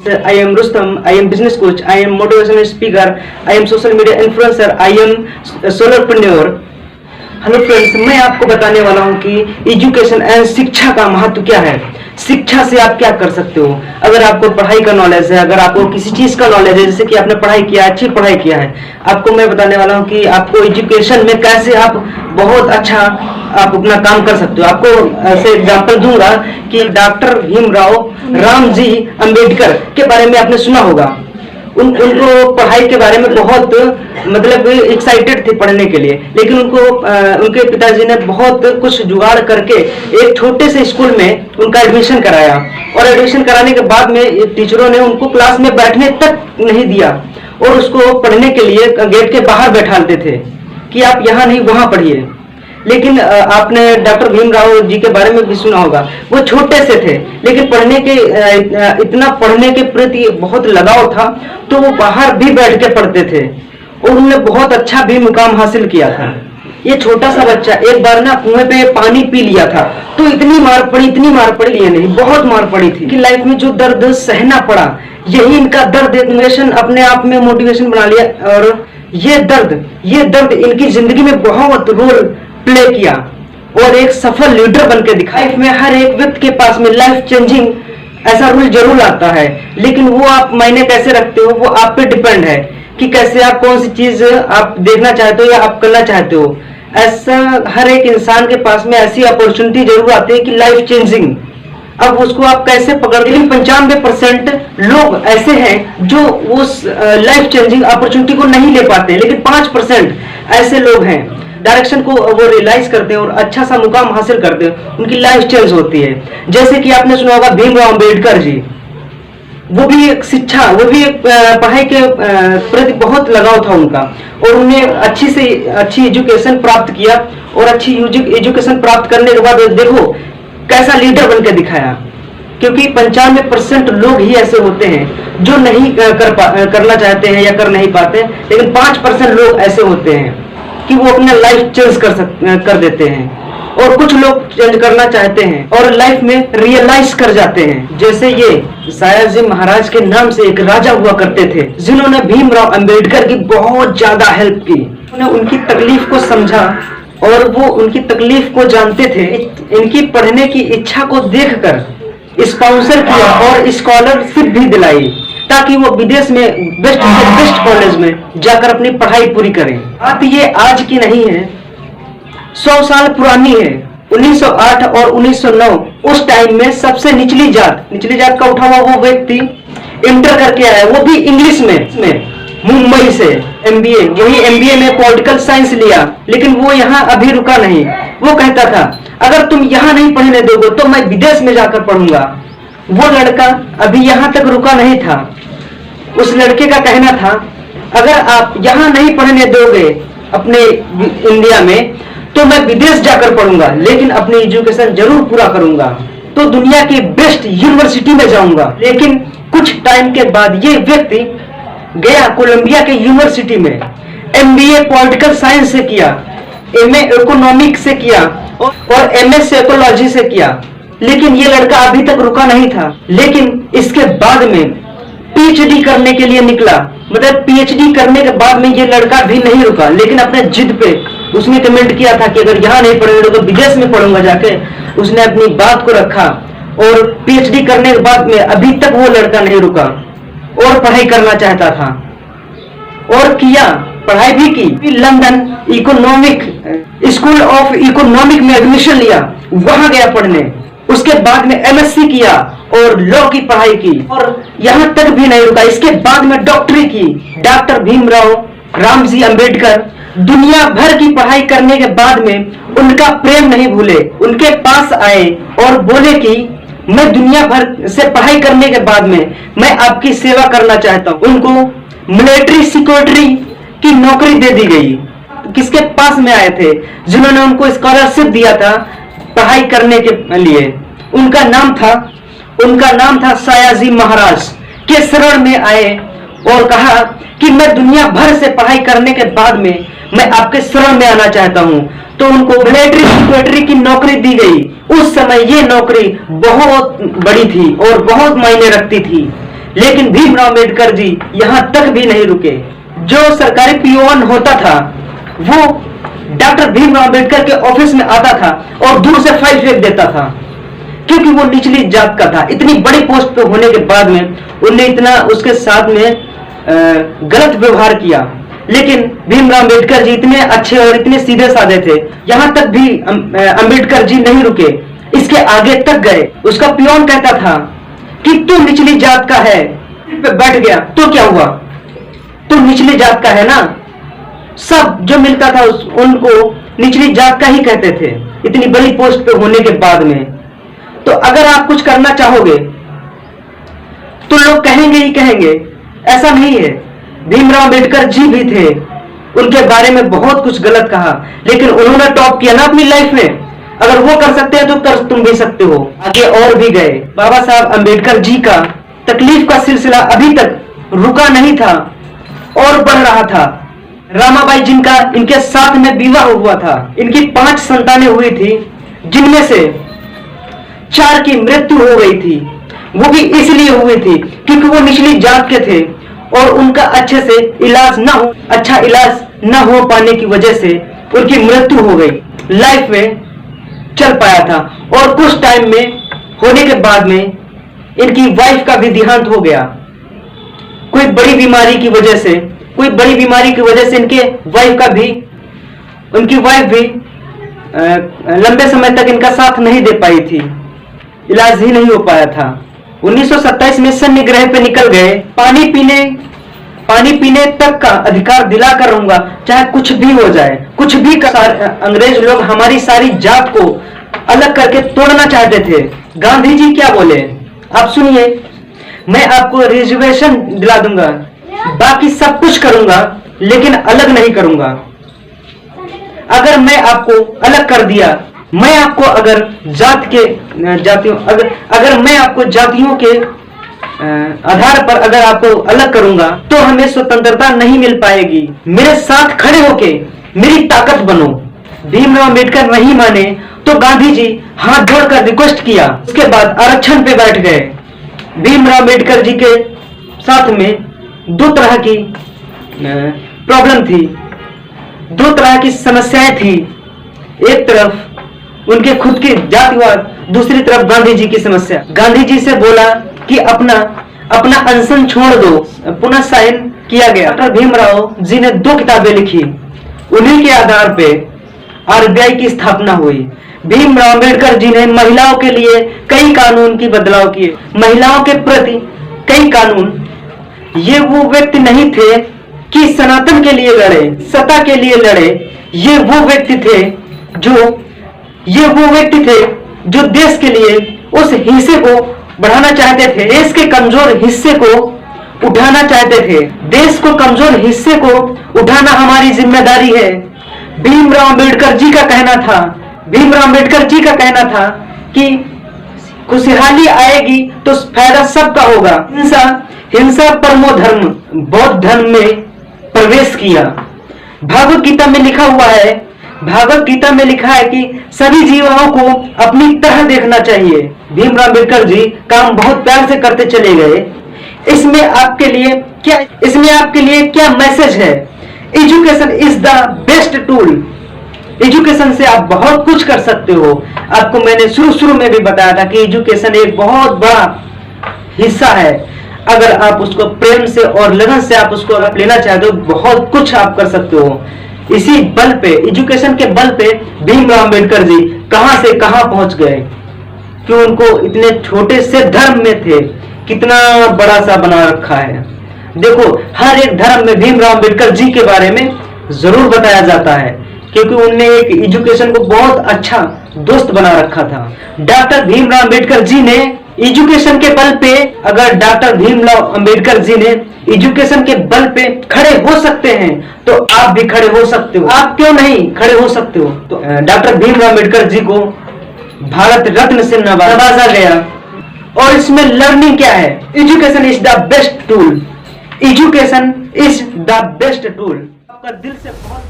I am Rustam. I am business coach. I am motivational speaker. I am social media influencer. I am solopreneur. Hello friends, मैं आपको बताने वाला हूं कि education and शिक्षा का महत्व क्या है। शिक्षा से आप क्या कर सकते हो। अगर आपको पढ़ाई का नॉलेज है, अगर आपको किसी चीज का नॉलेज है, जैसे कि आपने पढ़ाई किया, अच्छी पढ़ाई किया है, आपको मैं बताने वाला हूं कि आपको एजुकेशन में कैसे आप बहुत अच्छा आप अपना काम कर सकते हो। आपको ऐसे एग्जांपल दूंगा कि डॉक्टर भीमराव रामजी अंबेडकर के बारे में आपने सुना होगा। उनको पढ़ाई के बारे में बहुत मतलब एक्साइटेड थे पढ़ने के लिए, लेकिन उनको उनके पिताजी ने बहुत कुछ जुगाड़ करके एक छोटे से स्कूल में उनका एडमिशन कराया, और एडमिशन कराने के बाद में टीचरों ने उनको क्लास में बैठने तक नहीं दिया और उसको पढ़ने के लिए गेट के बाहर बैठाते थे कि आप यहाँ नहीं वहाँ पढ़िए। लेकिन आपने डॉक्टर भीमराव जी के बारे में भी सुना होगा। वो छोटे से थे, लेकिन इतना पढ़ने के प्रति बहुत लगाव था, तो वो बाहर भी बैठ के पढ़ते थे और उन्होंने बहुत अच्छा भी मुकाम हासिल किया था। ये छोटा सा बच्चा एक बार ना कुएं पे पानी पी लिया था, तो इतनी मार पड़ी ये नहीं, बहुत मार पड़ी थी कि लाइफ में जो दर्द सहना पड़ा, यही इनका दर्द मोटिवेशन अपने आप में मोटिवेशन बना लिया। और ये दर्द इनकी जिंदगी में बहुत रोल प्ले किया और एक सफल लीडर बनकर दिखाया। लाइफ में हर एक व्यक्ति के पास में लाइफ चेंजिंग ऐसा रूल जरूर आता है, लेकिन वो आप मायने कैसे रखते हो, वो आप पे डिपेंड है कि कैसे आप कौन सी चीज आप देखना चाहते हो या आप करना चाहते हो। ऐसा हर एक इंसान के पास में ऐसी अपॉर्चुनिटी जरूर आती है कि लाइफ चेंजिंग, अब उसको आप कैसे पकड़ते हैं। 95% लोग ऐसे हैं जो उस लाइफ चेंजिंग अपॉर्चुनिटी को नहीं ले पाते हैं, लेकिन 5% ऐसे लोग हैं डायरेक्शन को वो रियलाइज करते हैं और अच्छा सा मुकाम हासिल करते हैं, उनकी लाइफ चेंज होती है। जैसे कि आपने सुना होगा भीमराव अंबेडकर जी, वो भी एक शिक्षा, वो भी एक पढ़ाई के प्रति बहुत लगाव था उनका, और उन्हें अच्छी एजुकेशन प्राप्त किया, और अच्छी एजुकेशन प्राप्त करने के बाद देखो कैसा लीडर बनकर दिखाया। क्योंकि 95% लोग ही ऐसे होते हैं जो नहीं करना चाहते हैं या कर नहीं पाते, लेकिन 5% लोग ऐसे होते हैं कि वो अपना लाइफ चेंज कर देते हैं, और कुछ लोग चेंज करना चाहते हैं और लाइफ में रियलाइज कर जाते हैं। जैसे ये सयाजी महाराज के नाम से एक राजा हुआ करते थे, जिन्होंने भीमराव अंबेडकर की बहुत ज्यादा हेल्प की। उन्होंने उनकी तकलीफ को समझा और वो उनकी तकलीफ को जानते थे। इनकी पढ़ने की इच्छा को देखकर स्पॉन्सर किया और स्कॉलरशिप भी दिलाई, ताकि वो विदेश में बेस्ट से बेस्ट कॉलेज में जाकर अपनी पढ़ाई पूरी करें। बात ये आज की नहीं है, 100 साल पुरानी है। 1908 और 1909 उस टाइम में सबसे निचली जात का उठा हुआ वो व्यक्ति इंटर करके आया, वो भी इंग्लिश में मुंबई से MBA, वही MBA में पॉलिटिकल साइंस लिया। लेकिन वो यहाँ अभी रुका नहीं। वो कहता था अगर तुम यहाँ नहीं पढ़ने दोगे तो मैं विदेश में जाकर पढ़ूंगा। वो लड़का अभी यहाँ तक रुका नहीं था। उस लड़के का कहना था अगर आप यहाँ नहीं पढ़ने दोगे अपने इंडिया में, तो मैं विदेश जाकर पढ़ूंगा, लेकिन अपनी एजुकेशन जरूर पूरा करूंगा, तो दुनिया की बेस्ट यूनिवर्सिटी में जाऊंगा। लेकिन कुछ टाइम के बाद ये व्यक्ति गया कोलंबिया के यूनिवर्सिटी में, MBA पॉलिटिकल साइंस से किया, MA इकोनॉमिक्स से किया और MA साइकोलॉजी से किया। लेकिन ये लड़का अभी तक रुका नहीं था, लेकिन इसके बाद में PhD करने के लिए निकला। मतलब PhD करने के बाद में ये लड़का भी नहीं रुका, लेकिन अपने जिद पे उसने कमेंट किया था कि अगर यहाँ नहीं पढ़ेंगे तो विदेश में पढ़ूंगा जाके। उसने अपनी बात को रखा और PhD करने के बाद में अभी तक वो लड़का नहीं रुका और पढ़ाई करना चाहता था, और किया, पढ़ाई भी की। London economic school of economic में एडमिशन लिया, वहां गया पढ़ने। उसके बाद में MSc किया और लॉ की पढ़ाई की, और यहाँ तक भी नहीं रुका। इसके बाद में डॉक्टरी की। डॉक्टर भीमराव रामजी अंबेडकर दुनिया भर की पढ़ाई करने के बाद में उनका प्रेम नहीं भूले, उनके पास आए और बोले कि मैं दुनिया भर से पढ़ाई करने के बाद में मैं आपकी सेवा करना चाहता हूँ। उनको मिलिट्री सिक्योरिटी की नौकरी दे दी गई। किसके पास में आए थे? जिन्होंने उनको स्कॉलरशिप दिया था पढ़ाई करने के लिए। उनका नाम था सयाजी महाराज के शरण में आए और कहा कि मैं दुनिया भर से पढ़ाई करने के बाद में मैं आपके शरण में आना चाहता हूं। तो उनको मिलिट्री सिक्योरिटी की नौकरी दी गई। उस समय ये नौकरी बहुत बड़ी थी और बहुत मायने रखती थी, लेकिन भीमराव अम्बेडकर जी यहां तक भी नहीं रुके। जो सरकारी पीओन होता था वो डॉक्टर भीमराव अम्बेडकर के ऑफिस में आता था और दूर से फाइल फेंक देता था, क्योंकि वो निचली जात का था। इतनी बड़ी पोस्ट पे होने के बाद में उनने इतना उसके साथ में गलत व्यवहार किया। लेकिन भीमराव अम्बेडकर जी इतने अच्छे और इतने सीधे साधे थे, यहां तक भी अम्बेडकर जी नहीं रुके, इसके आगे तक गए। उसका पियोन कहता था कि तू निचली जात का है, पे बैठ गया तो क्या हुआ, तू निचली जात का है ना। सब जो मिलता था उनको निचली जात का ही कहते थे, इतनी बड़ी पोस्ट पे होने के बाद में। तो अगर आप कुछ करना चाहोगे तो लोग कहेंगे ही कहेंगे, ऐसा नहीं है। भीमराव अम्बेडकर जी भी थे, उनके बारे में बहुत कुछ गलत कहा, लेकिन उन्होंने टॉप किया ना अपनी लाइफ में। अगर वो कर सकते हैं तो कर तुम भी सकते हो। आगे और भी गए। बाबा साहब अम्बेडकर जी का तकलीफ का सिलसिला अभी तक रुका नहीं था और बढ़ रहा था। रामाबाई जिनका इनके साथ में विवाह हुआ था, इनकी 5 संतानें हुई थी, जिनमें से 4 की मृत्यु हो गई थी। वो भी इसलिए हुई थी क्योंकि वो निचली जात के थे और उनका अच्छे से अच्छा इलाज न हो पाने की वजह से उनकी मृत्यु हो गई। लाइफ में चल पाया था और कुछ टाइम में होने के बाद में इनकी वाइफ का भी देहांत हो गया। कोई बड़ी बीमारी की वजह से इनके उनकी वाइफ भी लंबे समय तक इनका साथ नहीं दे पाई थी, इलाज ही नहीं हो पाया था। 1927 में सन्नी ग्रह पे निकल गए। पानी पीने तक का अधिकार दिला कर रहूंगा, चाहे कुछ भी हो जाए, कुछ भी अंग्रेज लोग हमारी सारी जात को अलग करके तोड़ना चाहते थे। गांधी जी क्या बोले आप सुनिए, मैं आपको रिजर्वेशन दिला दूंगा, बाकी सब कुछ करूंगा, लेकिन अलग नहीं करूंगा। अगर मैं आपको अलग कर दिया, मैं आपको अगर अगर मैं आपको जातियों के आधार पर अगर आपको अलग करूंगा तो हमें स्वतंत्रता नहीं मिल पाएगी। मेरे साथ खड़े होके मेरी ताकत बनो। भीमराव अम्बेडकर नहीं माने तो गांधी जी हाथ जोड़कर रिक्वेस्ट किया। उसके बाद आरक्षण पे बैठ गए। भीमराव अम्बेडकर जी के साथ में 2 तरह की प्रॉब्लम थी, 2 तरह की समस्याएं थी। एक तरफ उनके खुद की जातिवाद, दूसरी तरफ गांधी जी की समस्या। गांधी जी से बोला कि अपना अनशन छोड़ दो, पुनः साइन किया गया। डॉक्टर भीमराव जी ने 2 किताबें लिखी, उन्हीं के आधार पे आरबीआई की स्थापना हुई। भीमराव अम्बेडकर जी ने महिलाओं के लिए कई कानून की बदलाव किए, महिलाओं के प्रति कई कानून। ये वो व्यक्ति नहीं थे कि सनातन के लिए लड़े, सत्ता के लिए लड़े। ये वो व्यक्ति थे जो देश के लिए उस हिस्से को बढ़ाना चाहते थे, देश के कमजोर हिस्से को उठाना चाहते थे। देश को कमजोर हिस्से को उठाना हमारी जिम्मेदारी है। भीमराव अम्बेडकर जी का कहना था कि खुशहाली आएगी तो फायदा सबका होगा। हिंसा परमो धर्म, बौद्ध धर्म में प्रवेश किया। भागवत गीता में लिखा है कि सभी जीवों को अपनी तरह देखना चाहिए। भीमराव अम्बेडकर जी काम बहुत प्यार से करते चले गए। इसमें आपके लिए क्या मैसेज है? Education is the best tool. Education से आप बहुत कुछ कर सकते हो। आपको मैंने शुरू में भी बताया था कि एजुकेशन एक बहुत बड़ा हिस्सा है। अगर आप उसको प्रेम से और लगन से आप उसको अगर लेना चाहते हो, बहुत कुछ आप कर सकते हो। इसी बल पे, एजुकेशन के बल पे भीमराव अम्बेडकर जी कहां से कहां पहुंच गए, कि उनको इतने छोटे से धर्म में थे, कितना बड़ा सा बना रखा है। देखो, हर एक धर्म में भीमराव अम्बेडकर जी के बारे में जरूर बताया जाता है, क्योंकि उनने एक एजुकेशन को बहुत अच्छा दोस्त बना रखा था। डॉक्टर भीमराव अम्बेडकर जी ने एजुकेशन के बल पे, अगर डॉक्टर भीमराव अम्बेडकर जी ने एजुकेशन के बल पे खड़े हो सकते हैं तो आप भी खड़े हो सकते हो। आप क्यों नहीं खड़े हो सकते हो? तो डॉक्टर भीमराव अम्बेडकर जी को भारत रत्न से नवाजा गया। और इसमें लर्निंग क्या है? Education is the best tool. Education is the best tool. आपका दिल से बहुत